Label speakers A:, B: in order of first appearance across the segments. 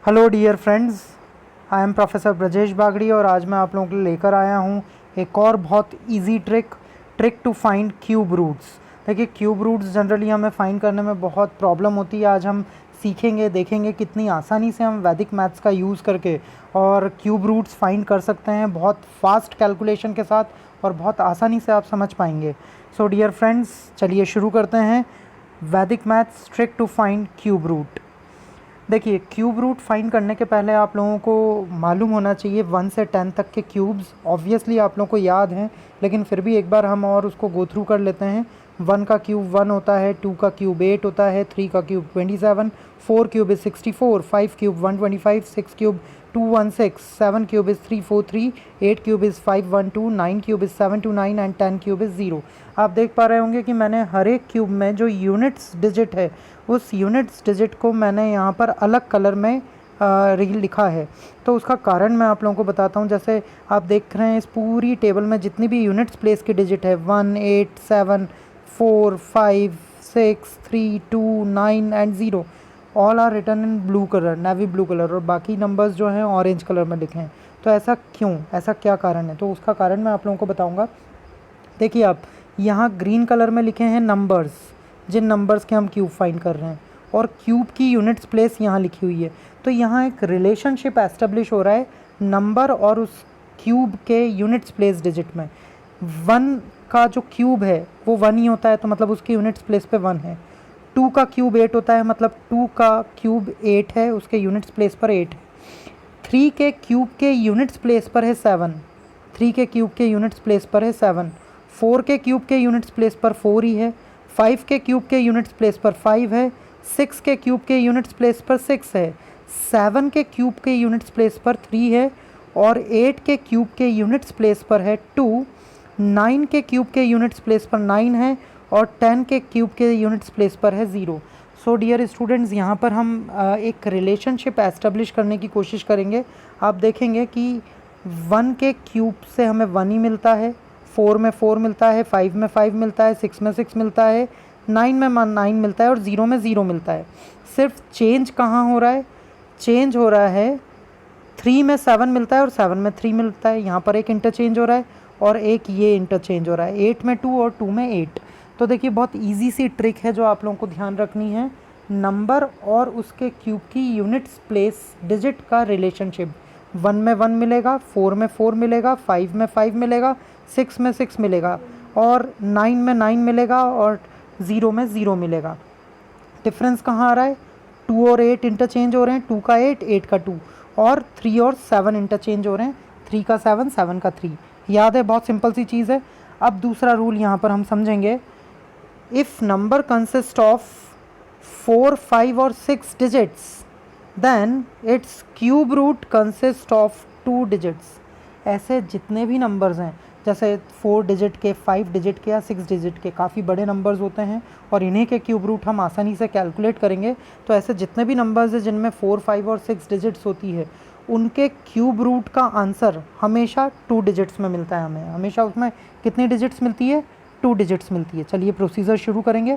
A: Hello dear friends, I am professor Brajesh Bagdi और आज मैं आप लोगों के लिए लेकर आया हूँ एक और बहुत easy trick to find cube roots. देखिए, क्यूब रूट्स जनरली हमें फाइंड करने में बहुत प्रॉब्लम होती है। आज हम सीखेंगे, देखेंगे कितनी आसानी से हम वैदिक मैथ्स का यूज़ करके और क्यूब रूट्स फाइंड कर सकते हैं बहुत फास्ट कैलकुलेशन के साथ और बहुत आसानी से आप समझ पाएंगे। सो डियर फ्रेंड्स, चलिए शुरू करते हैं वैदिक maths trick to find cube root. देखिए, क्यूब रूट फाइंड करने के पहले आप लोगों को मालूम होना चाहिए 1 से 10 तक के क्यूब्स। ऑब्वियसली आप लोगों को याद हैं, लेकिन फिर भी एक बार हम और उसको गो थ्रू कर लेते हैं। 1 का क्यूब 1 होता है, 2 का क्यूब 8 होता है, 3 का cube 27, 4 cube is 64, 5 cube 125, 6 cube 216, 7 cube is 343, 8 cube is 512, 9 cube is 729 and 10 cube is 0। आप देख पा रहे होंगे कि मैंने हर एक क्यूब में जो यूनिट्स डिजिट है उस यूनिट्स डिजिट को मैंने यहाँ पर अलग कलर में लिखा है। तो उसका कारण मैं आप लोगों को बताता हूँ। जैसे आप देख रहे हैं इस पूरी टेबल में जितनी भी यूनिट्स प्लेस की डिजिट है 1, 8, 7, 4, 5, 6, 3, 2, 9 and 0 all are written in blue colour, navy blue colour, और बाकी नंबर्स जो हैं ऑरेंज कलर में लिखे हैं। तो ऐसा क्यों, ऐसा क्या कारण है? तो उसका कारण मैं आप लोगों को बताऊँगा। देखिए, आप यहाँ ग्रीन कलर में लिखे हैं नंबर्स, जिन नंबर्स के हम क्यूब फाइंड कर रहे हैं, और क्यूब की यूनिट्स प्लेस यहाँ लिखी हुई है। तो यहाँ एक रिलेशनशिप एस्टेब्लिश हो रहा है नंबर और उस क्यूब के यूनिट्स प्लेस डिजिट में। 1 का जो क्यूब है वो 1 ही होता है, तो मतलब उसकी यूनिट्स प्लेस पे 1 है। 2 का क्यूब 8 होता है, मतलब 2 का क्यूब 8 है, उसके यूनिट्स प्लेस पर 8 है। 3 के क्यूब के यूनिट्स प्लेस पर है 7, 3 के क्यूब के यूनिट्स प्लेस पर है 7। 4 के क्यूब के यूनिट्स प्लेस पर 4 ही है। 5 के क्यूब के यूनिट्स प्लेस पर 5 है। 6 के क्यूब के यूनिट्स प्लेस पर 6 है। 7 के क्यूब के यूनिट्स प्लेस पर 3 है और 8 के क्यूब के यूनिट्स प्लेस पर है 2। 9 के क्यूब के यूनिट्स प्लेस पर 9 है और 10 के क्यूब के यूनिट्स प्लेस पर है 0। सो डियर स्टूडेंट्स, यहाँ पर हम एक रिलेशनशिप एस्टेब्लिश करने की कोशिश करेंगे। आप देखेंगे कि 1 के क्यूब से हमें 1 ही मिलता है, 4 में 4 मिलता है, 5 में 5 मिलता है, 6 में 6 मिलता है, 9 में 9 मिलता है और 0 में 0 मिलता है। सिर्फ चेंज कहाँ हो रहा है? चेंज हो रहा है 3 में 7 मिलता है और 7 में 3 मिलता है। यहाँ पर एक इंटरचेंज हो रहा है और एक ये इंटरचेंज हो रहा है, 8 में 2 और 2 में 8। तो देखिए, बहुत इजी सी ट्रिक है जो आप लोगों को ध्यान रखनी है। नंबर और उसके क्यूब की यूनिट्स प्लेस डिजिट का रिलेशनशिप। 1 में 1 मिलेगा, 4 में 4 मिलेगा, 5 में 5 मिलेगा, 6 में 6 मिलेगा और 9 में 9 मिलेगा और 0 में 0 मिलेगा। डिफरेंस कहाँ आ रहा है? 2 और 8 इंटरचेंज हो रहे हैं, 2 का 8, 8 का 2, और 3 और 7 इंटरचेंज हो रहे हैं, 3 का 7, 7 का 3। याद है, बहुत सिंपल सी चीज़ है। अब दूसरा रूल यहाँ पर हम समझेंगे। इफ़ नंबर कंसिस्ट ऑफ 4, 5 और 6 digits, then its cube root consist of 2 digits. ऐसे जितने भी नंबर्स हैं, जैसे 4 डिजिट के, 5 डिजिट के या 6 डिजिट के, काफ़ी बड़े नंबर्स होते हैं और इन्हीं के क्यूब रूट हम आसानी से कैलकुलेट करेंगे। तो ऐसे जितने भी नंबर्स हैं जिनमें 4, 5 और 6 डिजिट्स होती है, उनके क्यूब रूट का आंसर हमेशा 2 डिजिट्स में मिलता है। हमें हमेशा उसमें कितनी डिजिट्स मिलती है? 2 डिजिट्स मिलती है। चलिए प्रोसीजर शुरू करेंगे।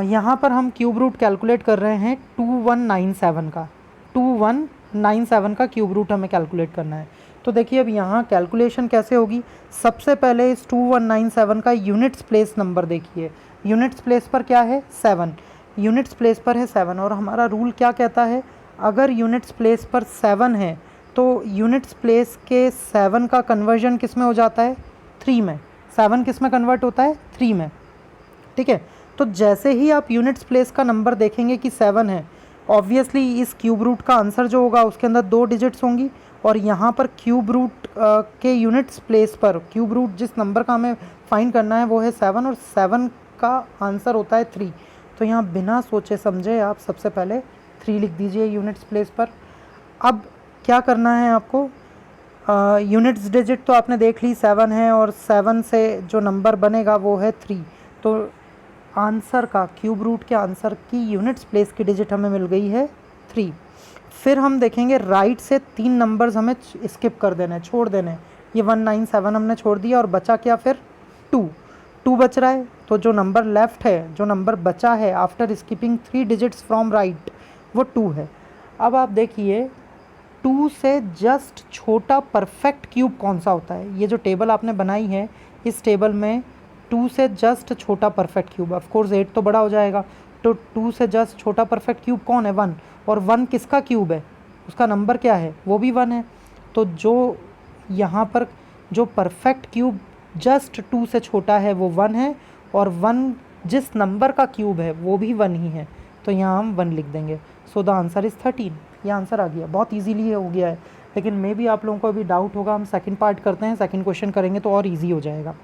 A: यहाँ पर हम क्यूब रूट कैलकुलेट कर रहे हैं 2197 का। 2197 का क्यूब रूट हमें कैलकुलेट करना है। तो देखिए, अब यहाँ कैलकुलेशन कैसे होगी। सबसे पहले इस 2197 का यूनिट्स प्लेस नंबर देखिए। यूनिट्स प्लेस पर क्या है? 7। यूनिट्स प्लेस पर है 7 और हमारा रूल क्या कहता है? अगर यूनिट्स प्लेस पर 7 है तो यूनिट्स प्लेस के 7 का कन्वर्जन किस में हो जाता है? 3 में। 7 किस में कन्वर्ट होता है? 3 में। ठीक है, तो जैसे ही आप यूनिट्स प्लेस का नंबर देखेंगे कि 7 है, ऑब्वियसली इस क्यूब रूट का आंसर जो होगा उसके अंदर 2 डिजिट्स होंगी और यहाँ पर क्यूब रूट के यूनिट्स प्लेस पर क्यूब रूट जिस नंबर का हमें फाइंड करना है वो है 7 और 7 का आंसर होता है 3। तो यहाँ बिना सोचे समझे आप सबसे पहले 3 लिख दीजिए यूनिट्स प्लेस पर। अब क्या करना है आपको? यूनिट्स डिजिट तो आपने देख ली 7 है और 7 से जो नंबर बनेगा वो है 3। तो आंसर का, क्यूब रूट के आंसर की यूनिट्स प्लेस की डिजिट हमें मिल गई है 3। फिर हम देखेंगे राइट से 3 नंबर्स हमें स्किप कर देना है, छोड़ देना है। ये 197 हमने छोड़ दिया और बचा क्या फिर? 2 बच रहा है। तो जो नंबर लेफ्ट है, जो नंबर बचा है after skipping 3 digits from right, वो 2 है। अब आप देखिए 2 से जस्ट छोटा परफेक्ट क्यूब कौन सा होता है। ये जो टेबल आपने बनाई है, इस टेबल में 2 से जस्ट छोटा परफेक्ट क्यूब, ऑफ कोर्स 8 तो बड़ा हो जाएगा, तो 2 से जस्ट छोटा परफेक्ट क्यूब कौन है? 1। और 1 किसका क्यूब है? उसका नंबर क्या है? वो भी 1 है। तो जो यहाँ पर जो परफेक्ट क्यूब जस्ट 2 से छोटा है वो 1 है, और 1 जिस नंबर का क्यूब है वो भी 1 ही है, तो यहाँ हम 1 लिख देंगे। So the answer is 13। ये आंसर आ गया, बहुत इजीली हो गया है। लेकिन मे भी आप लोगों को अभी डाउट होगा, हम सेकंड पार्ट करते हैं, सेकंड क्वेश्चन करेंगे तो और इजी हो जाएगा।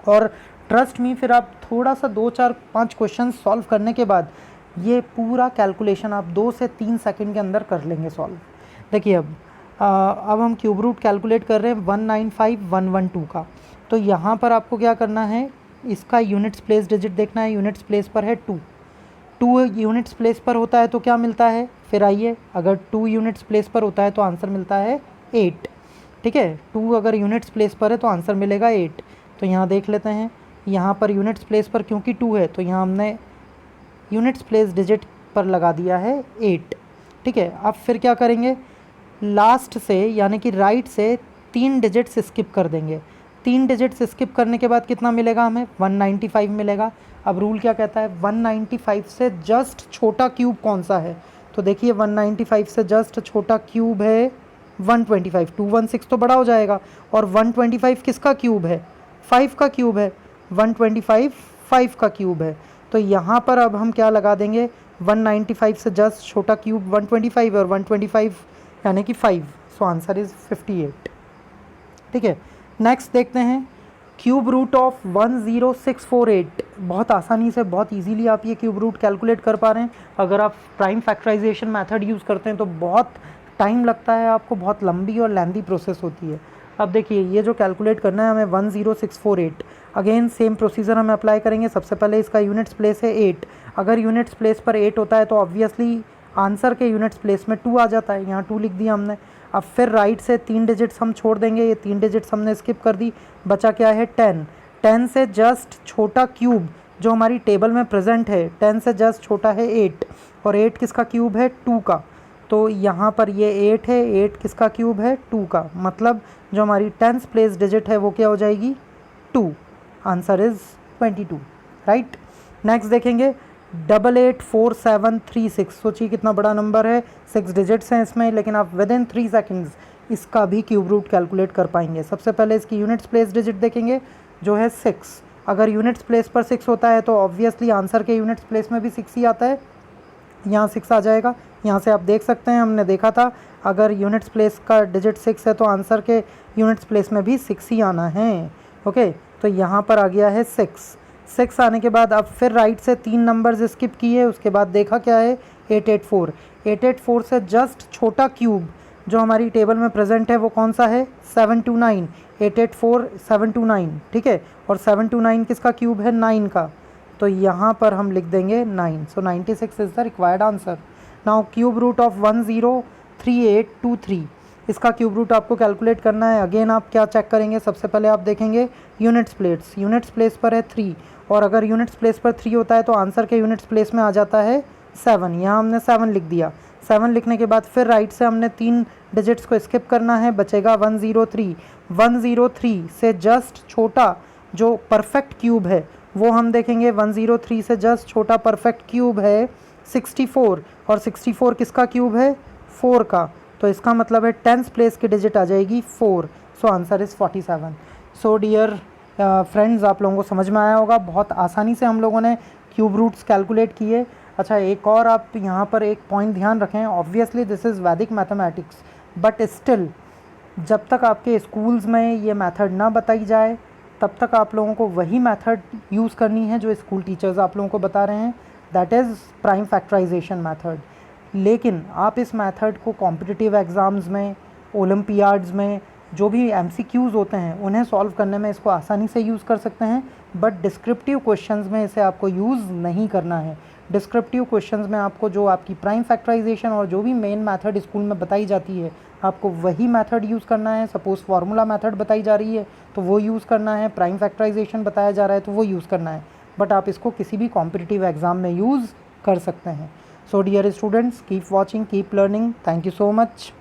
A: और ट्रस्ट मी, फिर आप थोड़ा सा 2 4 5 क्वेश्चन सॉल्व करने के बाद ये पूरा कैलकुलेशन आप 2 से 3 सेकंड के अंदर कर लेंगे सॉल्व। देखिए अब हम क्यूब रूट कैलकुलेट कर रहे हैं 195112 का। तो यहाँ पर आपको क्या करना है, इसका यूनिट्स प्लेस डिजिट देखना है। यूनिट्स प्लेस पर है 2 यूनिट्स प्लेस पर होता है तो क्या मिलता है? फिर आइए, अगर 2 यूनिट्स प्लेस पर होता है तो आंसर मिलता है 8। ठीक है, 2 अगर यूनिट्स प्लेस पर है तो आंसर मिलेगा 8। तो यहाँ देख लेते हैं, यहाँ पर यूनिट्स प्लेस पर क्योंकि 2 है तो यहाँ हमने यूनिट्स प्लेस डिजिट पर लगा दिया है 8। ठीक है, अब फिर क्या करेंगे, लास्ट से यानी कि राइट से 3 डिजिट्स स्किप कर देंगे। 3 डिजिट्स स्किप करने के बाद कितना मिलेगा हमें? 195 मिलेगा। अब रूल क्या कहता है, 195 से जस्ट छोटा क्यूब कौन सा है? तो देखिए 195 से जस्ट छोटा क्यूब है 125। 216 तो बड़ा हो जाएगा, और 125 किसका क्यूब है? 5 का क्यूब है। 125 5 का क्यूब है। तो यहाँ पर अब हम क्या लगा देंगे, 195 से जस्ट छोटा क्यूब 125 और 125 यानी कि 5। सो आंसर इज़ 58। ठीक है, नेक्स्ट देखते हैं क्यूब रूट ऑफ 10648। बहुत आसानी से, बहुत इजीली आप ये क्यूब रूट कैलकुलेट कर पा रहे हैं। अगर आप प्राइम फैक्टराइजेशन मेथड यूज़ करते हैं तो बहुत टाइम लगता है आपको, बहुत लंबी और लेंदी प्रोसेस होती है। अब देखिए ये जो कैलकुलेट करना है हमें 10648, अगेन सेम प्रोसीजर हम अप्लाई करेंगे। सबसे पहले इसका यूनिट्स प्लेस है 8। अगर यूनिट्स प्लेस पर 8 होता है तो ऑब्वियसली आंसर के यूनिट्स प्लेस में 2 आ जाता है, यहाँ 2 लिख दिया हमने। अब फिर राइट से 3 डिजिट्स हम छोड़ देंगे, ये 3 डिजिट्स हमने स्किप कर दी, बचा क्या है 10। 10 से जस्ट छोटा क्यूब जो हमारी टेबल में प्रेजेंट है, 10 से जस्ट छोटा है 8, और 8 किसका क्यूब है? 2 का। तो यहाँ पर ये 8 है, 8 किसका क्यूब है? 2 का। मतलब जो हमारी 10th प्लेस डिजिट है वो क्या हो जाएगी? 2। Answer is 22। राइट। नेक्स्ट देखेंगे 884736। सोचिए कितना बड़ा नंबर है, 6 डिजिट्स हैं इसमें, लेकिन आप विद इन 3 सेकेंड्स इसका भी क्यूब रूट कैलकुलेट कर पाएंगे। सबसे पहले इसकी यूनिट्स प्लेस डिजिट देखेंगे जो है 6। अगर यूनिट्स प्लेस पर 6 होता है तो ऑब्वियसली आंसर के यूनिट्स प्लेस में भी 6 ही आता है, यहाँ 6 आ जाएगा। यहाँ से आप देख सकते हैं, हमने देखा था अगर यूनिट्स प्लेस का डिजिट 6 है तो आंसर के यूनिट्स प्लेस में भी 6 ही आना है। ओके, तो यहाँ पर आ गया है 6 आने के बाद अब फिर राइट से 3 नंबर्स स्किप किए, उसके बाद देखा क्या है 884। 884 से जस्ट छोटा क्यूब जो हमारी टेबल में प्रेजेंट है वो कौन सा है? 729। 884 729। ठीक है, और 729 किसका क्यूब है? 9 का। तो यहाँ पर हम लिख देंगे 9। So 96 is the required answer. Now cube root of 103823, इसका क्यूब रूट आपको कैलकुलेट करना है। अगेन आप क्या चेक करेंगे, सबसे पहले आप देखेंगे यूनिट्स प्लेस पर है 3, और अगर यूनिट्स प्लेस पर 3 होता है तो आंसर के यूनिट्स प्लेस में आ जाता है 7। यहाँ हमने 7 लिख दिया। 7 लिखने के बाद फिर राइट से हमने 3 डिजिट्स को स्किप करना है, बचेगा 103। 103 से जस्ट छोटा जो परफेक्ट क्यूब है वो हम देखेंगे। 103 से जस्ट छोटा परफेक्ट क्यूब है 64, और 64 किसका क्यूब है? 4 का। तो इसका मतलब है 10th प्लेस की डिजिट आ जाएगी 4। So answer is 47। So dear friends, आप लोगों को समझ में आया होगा, बहुत आसानी से हम लोगों ने क्यूब रूट्स कैलकुलेट किए। अच्छा, एक और आप यहाँ पर एक पॉइंट ध्यान रखें, ऑब्वियसली दिस इज़ वैदिक मैथमेटिक्स, बट स्टिल जब तक आपके स्कूल्स में ये मेथड ना बताई जाए तब तक आप लोगों को वही मेथड यूज़ करनी है जो स्कूल टीचर्स आप लोगों को बता रहे हैं, that is prime factorisation method. लेकिन आप इस मेथड को कॉम्पिटिटिव एग्ज़ाम्स में, ओलम्पियाड्स में जो भी MCQs होते हैं उन्हें सॉल्व करने में इसको आसानी से यूज़ कर सकते हैं, बट डिस्क्रिप्टिव क्वेश्चंस में इसे आपको यूज़ नहीं करना है। डिस्क्रिप्टिव क्वेश्चंस में आपको जो आपकी प्राइम फैक्टराइजेशन और जो भी मेन मेथड स्कूल में बताई जाती है आपको वही मेथड यूज़ करना है। सपोज़ फार्मूला मेथड बताई जा रही है तो वो यूज़ करना है, प्राइम फैक्टराइजेशन बताया जा रहा है तो वो यूज़ करना है, बट आप इसको किसी भी कॉम्पिटिटिव एग्ज़ाम में यूज़ कर सकते हैं। So dear students, keep watching, keep learning. Thank you so much.